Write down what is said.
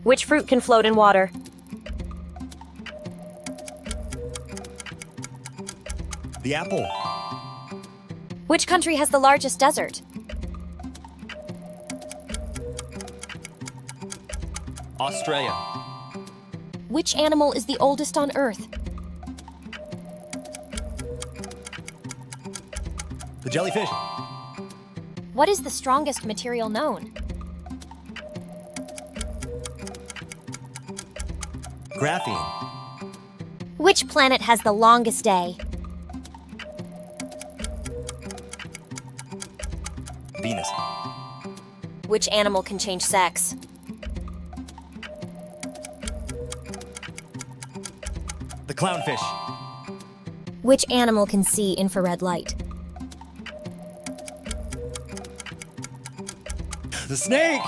Which fruit can float in water? The apple. Which country has the largest desert? Australia. Which animal is the oldest on Earth? The jellyfish. What is the strongest material known? Graphene. Which planet has the longest day? Venus. Which animal can change sex? The clownfish. Which animal can see infrared light? The snake.